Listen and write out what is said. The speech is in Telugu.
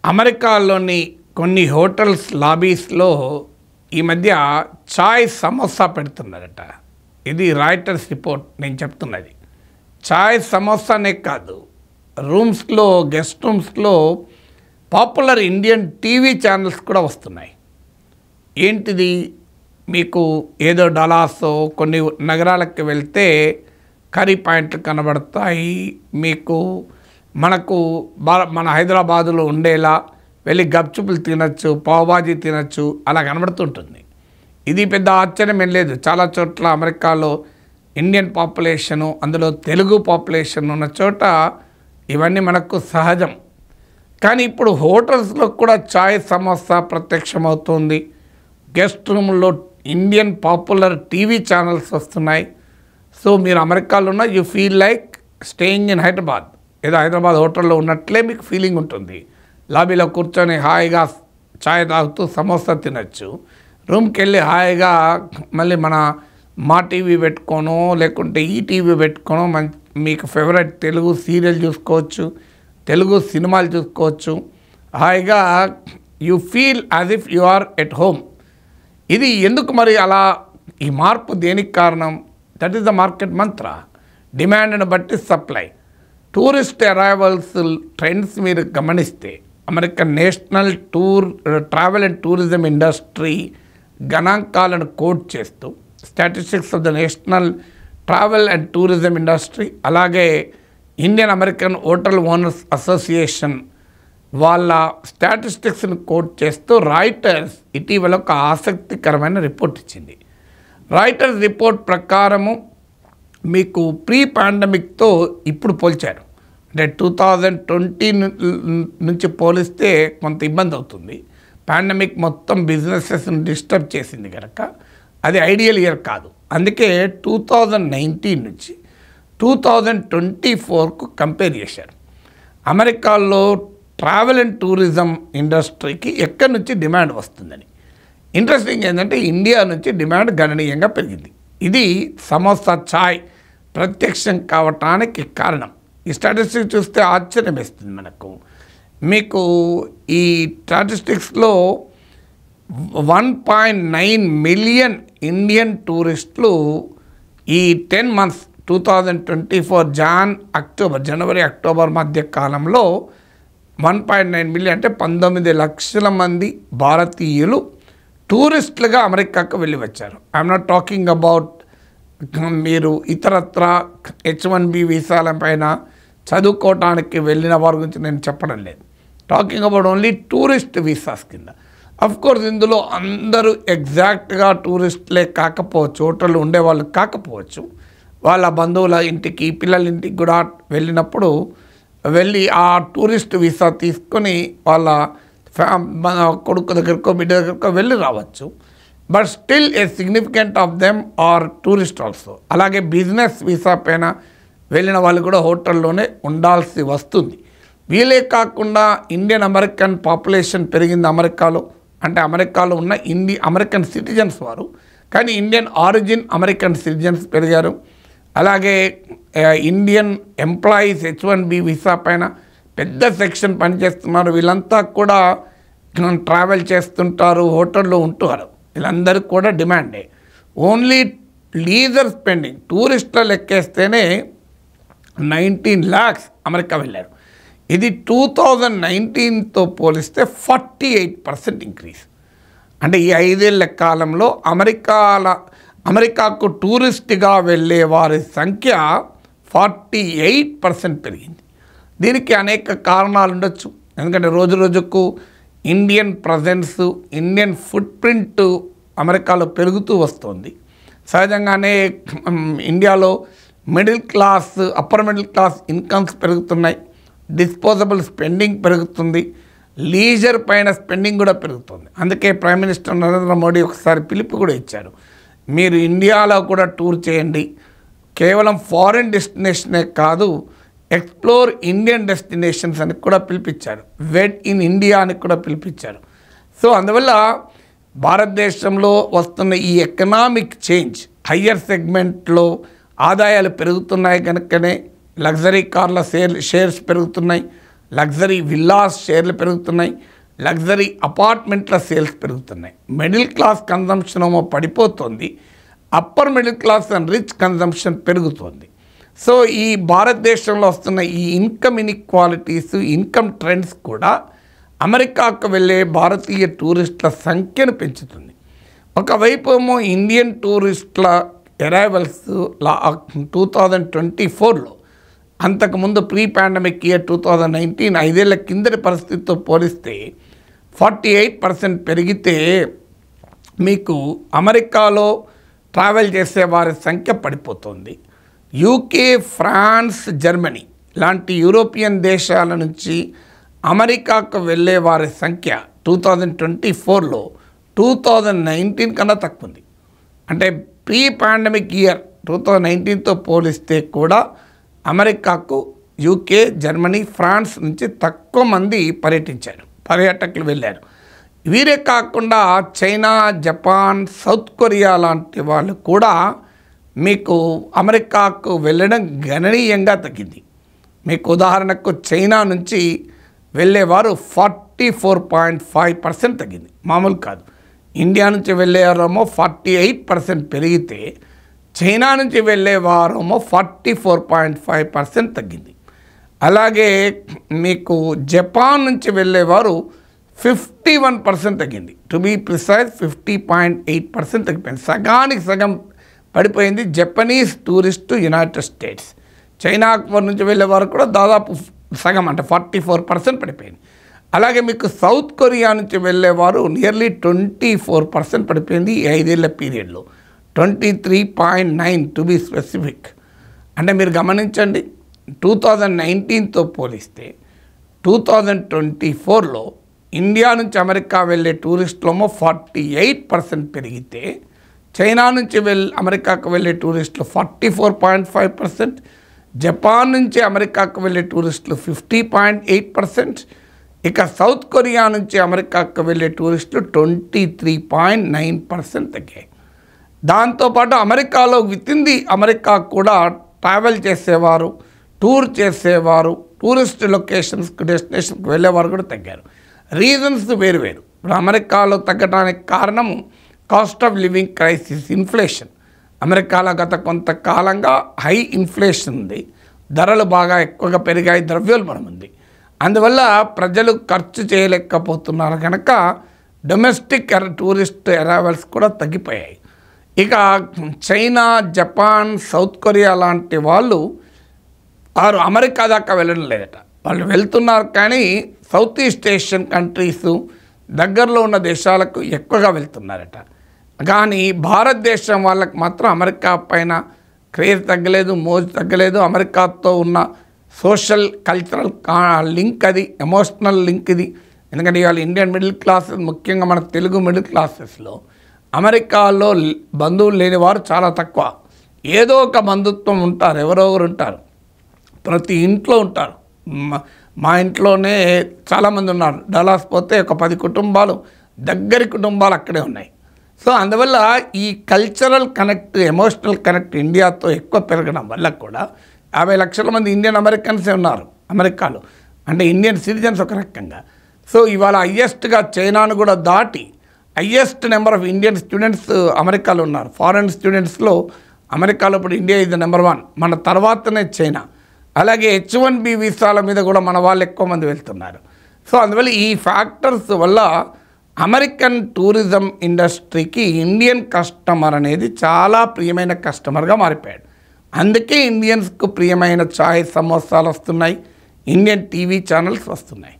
అమెరికాలోని కొన్ని హోటల్స్ లాబీస్లో ఈ మధ్య చాయ్ సమోసా పెడుతున్నారట. ఇది రాయిటర్స్ రిపోర్ట్ నేను చెప్తున్నది. చాయ్ సమోసానే కాదు, రూమ్స్లో గెస్ట్ రూమ్స్లో పాపులర్ ఇండియన్ టీవీ ఛానల్స్ కూడా వస్తున్నాయి. ఏంటిది? మీకు ఏదో డలాసో కొన్ని నగరాలకు వెళ్తే కర్రీ పాయింట్లు కనబడతాయి. మీకు మన హైదరాబాదులో ఉండేలా వెళ్ళి గప్చుపులు తినచ్చు, పావుబాజీ తినచ్చు, అలా కనబడుతుంటుంది. ఇది పెద్ద ఆశ్చర్యం ఏం లేదు. చాలా చోట్ల అమెరికాలో ఇండియన్ పాపులేషను, అందులో తెలుగు పాపులేషన్ ఉన్న చోట ఇవన్నీ మనకు సహజం. కానీ ఇప్పుడు హోటల్స్లో కూడా చాయ్ సమోసా ప్రత్యక్షమవుతుంది. గెస్ట్ రూమ్లో ఇండియన్ పాపులర్ టీవీ ఛానల్స్ వస్తున్నాయి. సో మీరు అమెరికాలో ఉన్న you feel like staying in Hyderabad, ఏదో హైదరాబాద్ హోటల్లో ఉన్నట్లే మీకు ఫీలింగ్ ఉంటుంది. లాబీలో కూర్చొని హాయిగా చాయ్ తాగుతూ సమోసా తినచ్చు. రూమ్కి వెళ్ళి హాయిగా మళ్ళీ మా టీవీ పెట్టుకోనో లేకుంటే ఈ టీవీ పెట్టుకోనో మీకు ఫేవరెట్ తెలుగు సీరియల్ చూసుకోవచ్చు, తెలుగు సినిమాలు చూసుకోవచ్చు. హాయిగా you feel as if you are at home. ఇది ఎందుకు మరి అలా? ఈ మార్పు దేనికి కారణం? దట్ ఈస్ ద మార్కెట్ మంత్ర. డిమాండ్ని బట్టి సప్లై. టూరిస్ట్ అరైవల్స్ ట్రెండ్స్ మీరు గమనిస్తే American national travel and tourism industry గణాంకాలను కోట్ చేస్తూ statistics of the national travel and tourism industry, అలాగే Indian American hotel owners association వాళ్ళ స్టాటిస్టిక్స్ని కోట్ చేస్తూ రాయిటర్స్ ఇటీవల ఒక ఆసక్తికరమైన రిపోర్ట్ ఇచ్చింది. రాయిటర్స్ రిపోర్ట్ ప్రకారము మీకు ప్రీ పాండమిక్తో ఇప్పుడు పోల్చారు. అంటే 2020 నుంచి పోలిస్తే కొంత ఇబ్బంది అవుతుంది. పాండమిక్ మొత్తం బిజినెసెస్ని డిస్టర్బ్ చేసింది కనుక అది ఐడియల్ ఇయర్ కాదు. అందుకే 2019 నుంచి 2024కు కంపేర్ చేశారు. అమెరికాలో ట్రావెల్ అండ్ టూరిజం ఇండస్ట్రీకి ఎక్కడి నుంచి డిమాండ్ వస్తుందని. ఇంట్రెస్టింగ్ ఏంటంటే ఇండియా నుంచి డిమాండ్ గణనీయంగా పెరిగింది. ఇది సమోసా చాయ్ ప్రత్యక్షం కావటానికి కారణం. ఈ స్టాటిస్టిక్స్ చూస్తే ఆశ్చర్యం వేస్తుంది మనకు. మీకు ఈ స్టాటిస్టిక్స్లో 1.9 మిలియన్ ఇండియన్ టూరిస్టులు ఈ 10 months 2024 జనవరి అక్టోబర్ మధ్య కాలంలో 1.9 మిలియన్ అంటే 19 లక్షల మంది భారతీయులు టూరిస్టులుగా అమెరికాకు వెళ్ళి వచ్చారు. ఐఎమ్ నాట్ టాకింగ్ అబౌట్ మీరు ఇతరత్ర H1B వీసాల పైన చదువుకోవటానికి వెళ్ళిన వారి గురించి నేను చెప్పడం లేదు. Talking about only tourist visas కింద. అఫ్కోర్స్ ఇందులో అందరూ ఎగ్జాక్ట్గా టూరిస్టులే కాకపోవచ్చు, హోటల్లో ఉండేవాళ్ళు కాకపోవచ్చు. వాళ్ళ బంధువుల ఇంటికి, పిల్లల ఇంటికి కూడా వెళ్ళి ఆ టూరిస్ట్ వీసా తీసుకొని వాళ్ళ కొడుకు దగ్గరకో బిడ్డ దగ్గరకో వెళ్ళి రావచ్చు. But still a significant of them are tourist also. అలాగే బిజినెస్ వీసా పైన వెళ్ళిన వాళ్ళు కూడా హోటల్లోనే ఉండాల్సి వస్తుంది. వీలే కాకుండా ఇండియన్ అమెరికన్ పాపులేషన్ పెరిగింది అమెరికాలో. అంటే అమెరికాలో ఉన్న అమెరికన్ సిటిజన్స్ వారు, కానీ ఇండియన్ ఆరిజిన్ అమెరికన్ సిటిజన్స్ పెరిగారు. అలాగే ఇండియన్ ఎంప్లాయీస్ H1B వీసా పైన పెద్ద సెక్షన్ పనిచేస్తున్నారు. వీళ్ళంతా కూడా ట్రావెల్ చేస్తుంటారు, హోటల్లో ఉంటున్నారు. వీళ్ళందరికీ కూడా డిమాండే. ఓన్లీ లీజర్ స్పెండింగ్ టూరిస్టుల లెక్కేస్తేనే 19 lakhs అమెరికా వెళ్ళారు. ఇది 2019తో పోలిస్తే 48% ఇంక్రీజ్. అంటే ఈ 5 ఏళ్ల కాలంలో అమెరికాకు టూరిస్ట్గా వెళ్ళే వారి సంఖ్య 48% పెరిగింది. దీనికి అనేక కారణాలు ఉండొచ్చు. ఎందుకంటే రోజు రోజుకు Indian presence, Indian foot print అమెరికాలో పెరుగుతూ వస్తుంది. సహజంగానే ఇండియాలో అప్పర్ మిడిల్ క్లాస్ ఇన్కమ్స్ పెరుగుతున్నాయి. డిస్పోజబుల్ స్పెండింగ్ పెరుగుతుంది. లీజర్ పైన స్పెండింగ్ కూడా పెరుగుతుంది. అందుకే ప్రైమ్ మినిస్టర్ నరేంద్ర మోడీ ఒకసారి పిలుపు కూడా ఇచ్చారు. మీరు ఇండియాలో కూడా టూర్ చేయండి, కేవలం ఫారిన్ డెస్టినేషనే కాదు, ఎక్స్ప్లోర్ ఇండియన్ డెస్టినేషన్స్ అని కూడా పిలిపించారు. వెడ్ ఇన్ ఇండియా అని కూడా పిలిపించారు. సో అందువల్ల భారతదేశంలో వస్తున్న ఈ ఎకనామిక్ చేంజ్, హయ్యర్ సెగ్మెంట్లో ఆదాయాలు పెరుగుతున్నాయి కనుకనే లగ్జరీ కార్ల షేర్స్ పెరుగుతున్నాయి. లగ్జరీ విల్లాస్ షేర్లు పెరుగుతున్నాయి, లగ్జరీ అపార్ట్మెంట్ల సేల్స్ పెరుగుతున్నాయి. మిడిల్ క్లాస్ కన్జంప్షన్ ఏమో పడిపోతుంది, upper middle class and rich consumption పెరుగుతుంది. సో ఈ భారతదేశంలో వస్తున్న ఈ ఇన్కమ్ ఇన్ఈక్వాలిటీస్, ఇన్కమ్ ట్రెండ్స్ కూడా అమెరికాకు వెళ్ళే భారతీయ టూరిస్టుల సంఖ్యను పెంచుతుంది. ఒకవైపు ఏమో ఇండియన్ టూరిస్టుల అరైవల్స్ 2024లో అంతకుముందు ప్రీ పాండమిక్ ఇయర్ 2019 5 ఏళ్ల కిందటి పరిస్థితితో పోలిస్తే 48% పెరిగితే మీకు అమెరికాలో ట్రావెల్ చేసే వారి సంఖ్య పడిపోతుంది. యూకే, ఫ్రాన్స్, జర్మనీ లాంటి యూరోపియన్ దేశాల నుంచి అమెరికాకు వెళ్ళే వారి సంఖ్య 2024లో 2019 కన్నా తక్కువ ఉంది. అంటే ప్రీ పాండమిక్ ఇయర్ 2019తో పోలిస్తే కూడా అమెరికాకు యూకే, జర్మనీ, ఫ్రాన్స్ నుంచి తక్కువ మంది పర్యాటకులు వెళ్ళారు. వీరే కాకుండా చైనా, జపాన్, సౌత్ కొరియా లాంటి వాళ్ళు కూడా మీకు అమెరికాకు వెళ్ళడం గణనీయంగా తగ్గింది. మీకు ఉదాహరణకు చైనా నుంచి వెళ్ళేవారు 44.5% తగ్గింది, మామూలు కాదు. ఇండియా నుంచి వెళ్ళేవారేమో 48% పెరిగితే చైనా నుంచి వెళ్ళేవారేమో 44.5% తగ్గింది. అలాగే మీకు జపాన్ నుంచి వెళ్ళేవారు 51% తగ్గింది, టు బీ ప్రిసైజ్ 50.8% తగ్గిపోయింది. సగానికి సగం పడిపోయింది Japanese tourist United states. China నుంచి వెళ్ళేవారు కూడా దాదాపు సగం, అంటే 44% పడిపోయింది. అలాగే మీకు సౌత్ కొరియా నుంచి వెళ్ళేవారు నియర్లీ 24% పడిపోయింది ఈ 5 ఏళ్ల పీరియడ్లో, 23.9 టు బీ స్పెసిఫిక్. అంటే మీరు గమనించండి, 2019తో పోలిస్తే 2024లో ఇండియా నుంచి అమెరికా వెళ్ళే టూరిస్టులేమో 48% పెరిగితే చైనా నుంచి అమెరికాకు వెళ్ళే టూరిస్టులు 44.5%, జపాన్ నుంచి అమెరికాకు వెళ్ళే టూరిస్టులు 50.8%, ఇక సౌత్ కొరియా నుంచి అమెరికాకు వెళ్ళే టూరిస్టులు 23.9% తగ్గాయి. దాంతోపాటు అమెరికాలో వితిన్ ది అమెరికా కూడా ట్రావెల్ చేసేవారు, టూర్ చేసేవారు, టూరిస్ట్ లొకేషన్స్కి, డెస్టినేషన్కి వెళ్ళేవారు కూడా తగ్గారు. రీజన్స్ వేరువేరు. ఇప్పుడు అమెరికాలో తగ్గడానికి కారణము cost of living crisis, inflation. అమెరికాలో గత కొంతకాలంగా హై ఇన్ఫ్లేషన్ ఉంది, ధరలు బాగా ఎక్కువగా పెరిగాయి, ద్రవ్యోల్బణం ఉంది. అందువల్ల ప్రజలు ఖర్చు చేయలేకపోతున్నారు కనుక డొమెస్టిక్ టూరిస్ట్ అరైవల్స్ కూడా తగ్గిపోయాయి. ఇక చైనా, జపాన్, సౌత్ కొరియా లాంటి వాళ్ళు వారు అమెరికా దాకా వెళ్ళడం లేదట. వాళ్ళు వెళ్తున్నారు కానీ సౌత్ ఈస్ట్ ఏషియన్ కంట్రీస్, దగ్గరలో ఉన్న దేశాలకు ఎక్కువగా వెళ్తున్నారట. కానీ భారతదేశం వాళ్ళకి మాత్రం అమెరికా పైన క్రేజ్ తగ్గలేదు, మోజు తగ్గలేదు. అమెరికాతో ఉన్న సోషల్ కల్చరల్ లింక్, అది ఎమోషనల్ లింక్ ఇది. ఎందుకంటే ఇవాళ ఇండియన్ మిడిల్ క్లాసెస్, ముఖ్యంగా మన తెలుగు మిడిల్ క్లాసెస్లో అమెరికాలో బంధువులు లేనివారు చాలా తక్కువ. ఏదో ఒక బంధుత్వం ఉంటారు, ఎవరో ఒకరు ఉంటారు, ప్రతి ఇంట్లో ఉంటారు. మా ఇంట్లోనే చాలామంది ఉన్నారు. డలాస్ పోతే ఒక 10 కుటుంబాలు, దగ్గరి కుటుంబాలు అక్కడే ఉన్నాయి. సో అందువల్ల ఈ కల్చరల్ కనెక్ట్, ఎమోషనల్ కనెక్ట్ ఇండియాతో ఎక్కువ పెరగడం వల్ల కూడా 50 లక్షల మంది ఇండియన్ అమెరికన్సే ఉన్నారు అమెరికాలో, అంటే ఇండియన్ సిటిజన్స్ ఒక రకంగా. సో ఇవాళ హయ్యెస్ట్గా చైనాను కూడా దాటి highest number of Indian students అమెరికాలో ఉన్నారు. ఫారెన్ స్టూడెంట్స్లో అమెరికాలో ఇప్పుడు ఇండియా ఇది నెంబర్ 1, మన తర్వాతనే చైనా. అలాగే H1B వీసాల మీద కూడా మన వాళ్ళు ఎక్కువ మంది వెళ్తున్నారు. సో అందువల్ల ఈ ఫ్యాక్టర్స్ వల్ల అమెరికన్ టూరిజం ఇండస్ట్రీకి ఇండియన్ కస్టమర్ అనేది చాలా ప్రియమైన కస్టమర్గా మారిపోయాడు. అందుకే ఇండియన్స్కు ప్రియమైన చాయ్ సమోసాలు వస్తున్నాయి, ఇండియన్ టీవీ ఛానల్స్ వస్తున్నాయి.